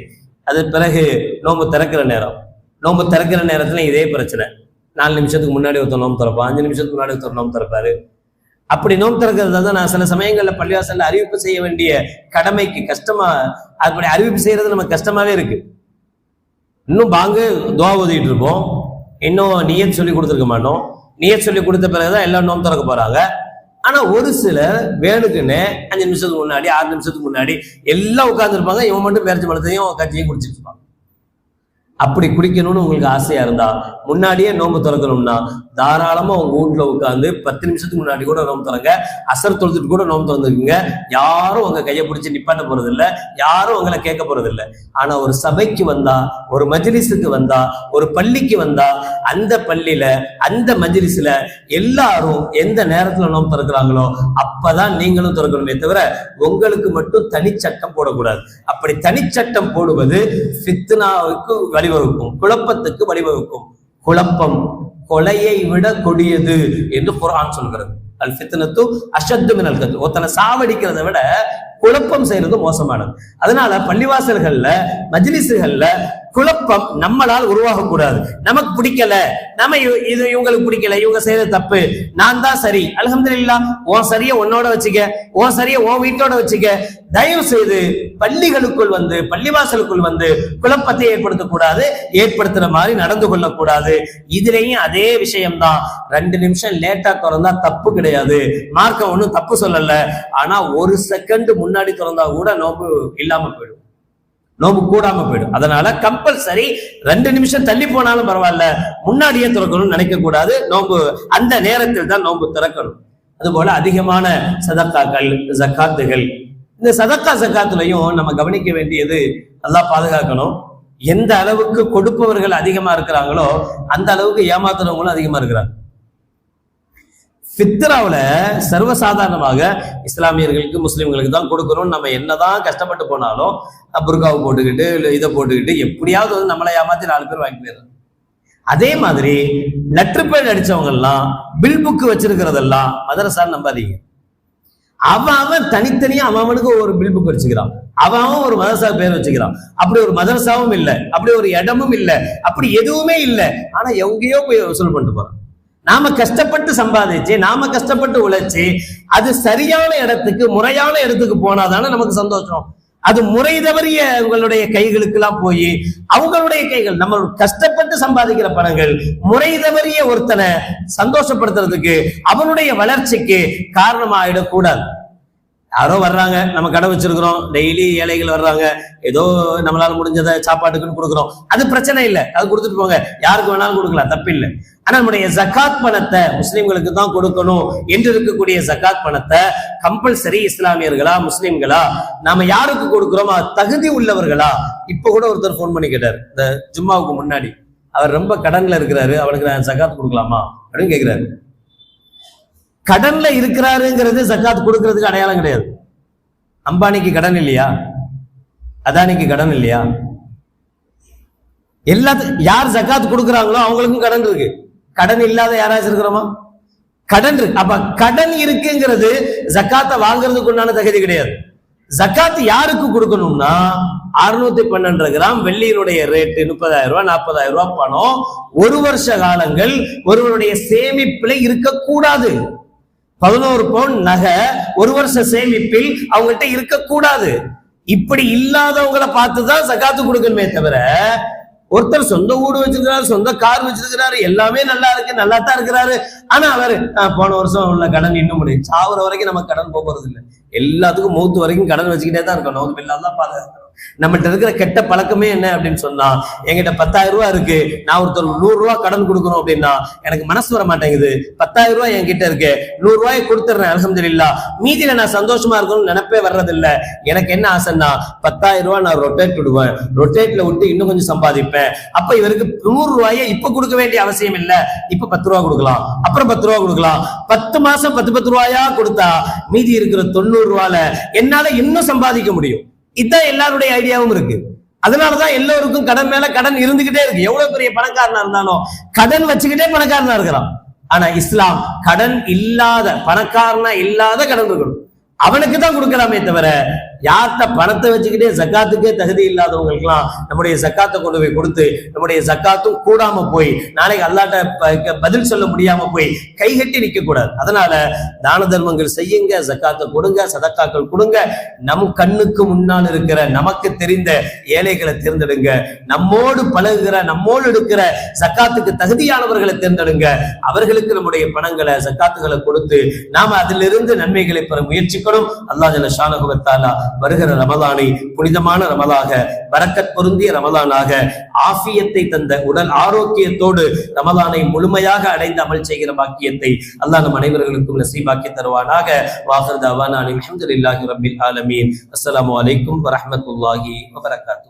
Speaker 1: அது பிறகு நோன்பு திறக்கிற நேரம், நோன்பு திறக்கிற நேரத்துல இதே பிரச்சனை. 4 நிமிஷத்துக்கு முன்னாடி ஒருத்தர் நோன்பு திறப்பான், 5 நிமிஷத்துக்கு முன்னாடி ஒருத்தர் நோன்பு திறப்பாரு. அப்படி நோன்பு திறக்கிறது தான் நான் சில சமயங்கள்ல பள்ளிவாசல்ல அறிவிப்பு செய்ய வேண்டிய கடமைக்கு கஷ்டமா, அப்படி அறிவிப்பு செய்யறது நமக்கு கஷ்டமாவே இருக்கு. இன்னும் பாங்கு துவா ஓதிட்டு இருப்போம், இன்னும் நியத் சொல்லி கொடுத்துருக்க மாட்டோம். நியத் சொல்லி கொடுத்த பிறகுதான் எல்லாம் நோன்பு திறக்க போறாங்க. ஆனா ஒரு சிலர் வேணுக்குன்னு 5 நிமிஷத்துக்கு முன்னாடி 6 நிமிஷத்துக்கு முன்னாடி எல்லாம் உட்கார்ந்துருப்பாங்க, இவன் மட்டும் பேரிச்ச பழத்தையும் கஞ்சியும் குடிச்சிட்டு இருப்பாங்க. அப்படி குடிக்கணும்னு உங்களுக்கு ஆசையா இருந்தா முன்னாடியே நோன்பு திறக்கணும்னா தாராளமா உங்க வீட்டுல உட்காந்து 10 நிமிஷத்துக்கு முன்னாடி கூட நோன்பு திறங்க, அசர் தொழுதுட்டு கூட நோன்பு திறந்துக்குங்க. யாரும் உங்க கையை பிடிச்சி நிப்பாட்ட போறது இல்லை, யாரும் உங்களை கேட்க போறது இல்லை. ஆனா ஒரு சபைக்கு வந்தா, ஒரு மஜ்லிஸுக்கு வந்தா, ஒரு பள்ளிக்கு வந்தா, அந்த பள்ளியில அந்த மஜ்லிஸ்ல எல்லாரும் எந்த நேரத்துல நோன்பு திறக்கிறாங்களோ அப்பதான் நீங்களும் திறக்கணுமே தவிர உங்களுக்கு மட்டும் தனிச்சட்டம் போடக்கூடாது. அப்படி தனிச்சட்டம் போடுவது ஃபித்னாவுக்கு வழிவகுக்கும், குழப்பத்துக்கு வழிவகுக்கும். குழப்பம் கொலையை விட கொடியது என்று குர்ஆன் சொல்கிறது. அல் ஃபித்னத்து அஷத்து மினல் கத்ல். ஒருத்தனை சாவடிக்கிறதை விட குழப்பம் செய்யறது மோசமானது. அதனால பள்ளிவாசல்கள்ல மஜ்லிஸ்கள்ல குழப்பம் நம்மளால் உருவாகக்கூடாது. நமக்கு பிடிக்கல, நம்ம இது இவங்களுக்கு பிடிக்கல, இவங்க செய்யறது தப்பு, நான் தான் சரி, அல்ஹம்துலில்லாஹ் உன் சரியை உன்னோட வச்சுக்க, உன் சரியை உன் வீட்டோட வச்சுக்க. தயவு செய்து பள்ளிகளுக்குள் வந்து பள்ளிவாசலுக்குள் வந்து குழப்பத்தை ஏற்படுத்தக்கூடாது, ஏற்படுத்துற மாதிரி நடந்து கொள்ளக்கூடாது. இதுலயும் அதே விஷயம்தான். 2 நிமிஷம் லேட்டா திறந்தா தப்பு கிடையாது, மார்க்கம் ஒன்றும் தப்பு சொல்லல. ஆனா 1 செகண்ட் முன்னாடி திறந்தா கூட நோம்பு இல்லாம போயிடும், நோம்பு கூடாம போயிடும். அதனால கம்பல்சரி 2 நிமிஷம் தள்ளி போனாலும் பரவாயில்ல, முன்னாடியே திறக்கணும்னு நினைக்க கூடாது. நோம்பு அந்த நேரத்தில் தான் நோம்பு திறக்கணும். அதுபோல அதிகமான சதக்காக்கள் ஜக்காத்துகள், இந்த சதக்கா ஜக்காத்துலையும் நம்ம கவனிக்க வேண்டியது நல்லா பாதுகாக்கணும். எந்த அளவுக்கு கொடுப்பவர்கள் அதிகமா இருக்கிறாங்களோ அந்த அளவுக்கு ஏமாத்துறவங்களும் அதிகமா இருக்கிறாங்க. ஃபித்ராவுல சர்வசாதாரணமாக இஸ்லாமியர்களுக்கு முஸ்லிம்களுக்கு தான் கொடுக்கணும். நம்ம என்னதான் கஷ்டப்பட்டு போனாலும் புர்காவை போட்டுக்கிட்டு இதை போட்டுக்கிட்டு எப்படியாவது வந்து நம்மளை ஏமாத்தி 4 பேர் வாங்கி போயிடுறாங்க. அதே மாதிரி லெட்டர் பேட் அடிச்சவங்க எல்லாம் பில் புக்கு வச்சிருக்கிறதெல்லாம் மதரசான்னு நம்பாதீங்க. அவன் தனித்தனியா அவனுக்கு ஒரு பில் புக் வச்சுக்கிறான், அவன் ஒரு மதரசா பேர் வச்சுக்கிறான். அப்படி ஒரு மதரசாவும் இல்லை, அப்படி ஒரு இடமும் இல்லை, அப்படி எதுவுமே இல்லை. ஆனா எங்கேயோ போய் வசூல் பண்ணிட்டு போறான். நாம கஷ்டப்பட்டு சம்பாதிச்சு, நாம கஷ்டப்பட்டு உழைச்சு அது சரியான இடத்துக்கு முறையான இடத்துக்கு போனாதானே நமக்கு சந்தோஷம். அது முறை தவறிய உங்களுடைய கைகளுக்கு எல்லாம் போய் அவங்களுடைய கைகள், நம்ம கஷ்டப்பட்டு சம்பாதிக்கிற பணங்கள் முறை தவறிய ஒருத்தனை சந்தோஷப்படுத்துறதுக்கு அவனுடைய வளர்ச்சிக்கு காரணமாயிடக்கூடாது. யாரோ வர்றாங்க, நம்ம கடை வச்சிருக்கிறோம், டெய்லி ஏழைகள் வர்றாங்க, ஏதோ நம்மளால முடிஞ்சதை சாப்பாட்டுக்குன்னு கொடுக்குறோம், அது பிரச்சனை இல்லை, அது கொடுத்துட்டு போங்க, யாருக்கு வேணாலும் கொடுக்கலாம், தப்பு இல்லை. ஆனா நம்முடைய ஜக்காத் பணத்தை முஸ்லிம்களுக்கு தான் கொடுக்கணும் என்று இருக்கக்கூடிய ஜக்காத் பணத்தை கம்பல்சரி இஸ்லாமியர்களா முஸ்லிம்களா நாம யாருக்கு கொடுக்கிறோம், தகுதி உள்ளவர்களா? இப்ப கூட ஒருத்தர் போன் பண்ணி கேட்டார், இந்த ஜும்மாவுக்கு முன்னாடி, அவர் ரொம்ப கடன்ல இருக்கிறாரு, அவனுக்கு நான் ஜக்காத் கொடுக்கலாமா அப்படின்னு கேட்கிறாரு. கடன்ல இருக்கிறாருங்கிறது ஜக்காத் கொடுக்கறதுக்கு அடையாளம் கிடையாது. அம்பானிக்கு கடன் இல்லையா, அதானிக்கு கடன் இல்லையா? எல்லாத்துக்கும் யார் ஜக்காத் கொடுக்குறாங்களோ அவங்களுக்கும் கடன் இருக்கு. கடன் இல்லாத யாராச்சும் இருக்கிறோமா? கடன் இருக்கு. அப்ப கடன் இருக்குங்கிறது ஜக்காத்தை வாங்குறதுக்கு உண்டான தகுதி கிடையாது. ஜக்காத் யாருக்கு கொடுக்கணும்னா 612 கிராம் வெள்ளியினுடைய ரேட்டு 30,000 ரூபாய் 40,000 ரூபாய் பணம் 1 வருஷ காலங்கள் ஒருவருடைய சேமிப்பில் இருக்கக்கூடாது. 11 பவுன் நகை 1 வருஷ சேமிப்பில் அவங்ககிட்ட இருக்கக்கூடாது. இப்படி இல்லாதவங்களை பார்த்துதான் ஜக்காத்து கொடுக்கணுமே தவிர, ஒருத்தர் சொந்த வீடு வச்சிருக்கிறாரு, சொந்த கார் வச்சிருக்கிறாரு, எல்லாமே நல்லா இருக்கு, நல்லா தான் இருக்கிறாரு, ஆனா அவரு போன வருஷம் உள்ள கடன் இன்னும் முடியும், சாவுற வரைக்கும் நம்ம கடன் போறது இல்லை, எல்லாத்துக்கும் மூத்து வரைக்கும் கடன் வச்சுக்கிட்டே தான் இருக்கணும். இல்லாதான் பாதுகாக்கணும். நம்மகிட்ட இருக்கிற கெட்ட பழக்கமே என்ன அப்படின்னு சொன்னா, என்கிட்ட 10,000 ரூபாய் இருக்கு, நான் ஒருத்தர் 100 ரூபாய் கடன் கொடுக்கணும் அப்படின்னா எனக்கு மனசு வர மாட்டேங்குது. 10,000 ரூபாய் என்கிட்ட இருக்கு, 100 ரூபாய் கொடுத்துறேன், அல்ஹம்துலில்லாஹ், மீதியில நான் சந்தோஷமா இருக்கணும்னு நினைப்பே வர்றதில்லை. எனக்கு என்ன ஆசைன்னா 10,000 ரூபாய் நான் ரொட்டேட் விடுவேன், ரொட்டேட்ல விட்டு இன்னும் கொஞ்சம் சம்பாதிப்பேன். அப்ப இவருக்கு 100 ரூபாயை இப்ப கொடுக்க வேண்டிய அவசியம் இல்ல, இப்ப 10 ரூபாய் கொடுக்கலாம், அப்புறம் 10 ரூபாய் கொடுக்கலாம். 10 மாசம் 10 ரூபாயா கொடுத்தா மீதி இருக்கிற 90 ரூபாயில என்னால இன்னும் சம்பாதிக்க முடியும். இதுதான் எல்லாருடைய ஐடியாவும் இருக்கு. அதனாலதான் எல்லோருக்கும் கடன் மேல கடன் இருந்துகிட்டே இருக்கு. எவ்வளவு பெரிய பணக்காரனா இருந்தாலும் கடன் வச்சுக்கிட்டே பணக்காரனா இருக்கிறான். ஆனா இஸ்லாம் கடன் இல்லாத, பணக்காரனா இல்லாத கடன் இருக்கணும், அவனுக்கு தான் கொடுக்கலாமே தவிர, யார்கிட்ட பணத்தை வச்சுக்கிட்டே ஜக்காத்துக்கே தகுதி இல்லாதவங்களுக்குலாம் நம்முடைய ஜக்காத்தை கொண்டு போய் கொடுத்து நம்முடைய ஜக்காத்தும் கூடாம போய் நாளைக்கு அல்லாஹ்ட்ட பதில் சொல்ல முடியாம போய் கைகட்டி நிக்க கூடாது. அதனால தான தர்மங்கள் செய்யுங்க, ஜக்காத்தை கொடுங்க, சதக்காக்கள் கொடுங்க. நம் கண்ணுக்கு முன்னால் இருக்கிற நமக்கு தெரிந்த ஏழைகளை தேர்ந்தெடுங்க, நம்மோடு பழகுகிற, நம்மோடு எடுக்கிற ஜக்காத்துக்கு தகுதியானவர்களை தேர்ந்தெடுங்க. அவர்களுக்கு நம்முடைய பணங்களை, ஜக்காத்துகளை கொடுத்து நாம அதிலிருந்து நன்மைகளை பெற முயற்சிக்கணும். அல்லாஹ் ஜல்ல ஷானஹு வ தஆலா வருகிற ரமலானை புனிதமான ரமலாக, பரக்கத் பொருந்திய ரமலானாக, ஆஃபியத்தை தந்த உடல் ஆரோக்கியத்தோடு ரமலானை முழுமையாக அடைந்து அமல் செய்கிற பாக்கியத்தை அல்லாஹ் நம் அனைவர்களுக்கும் நசீபாக்கி தருவானாக. வாஹிர் தஅவானா அல்ஹம்துலில்லாஹி ரப்பில் ஆலமீன். அஸ்ஸலாமு அலைக்கும் வரஹ்மத்துல்லாஹி வபரகாத்துஹு.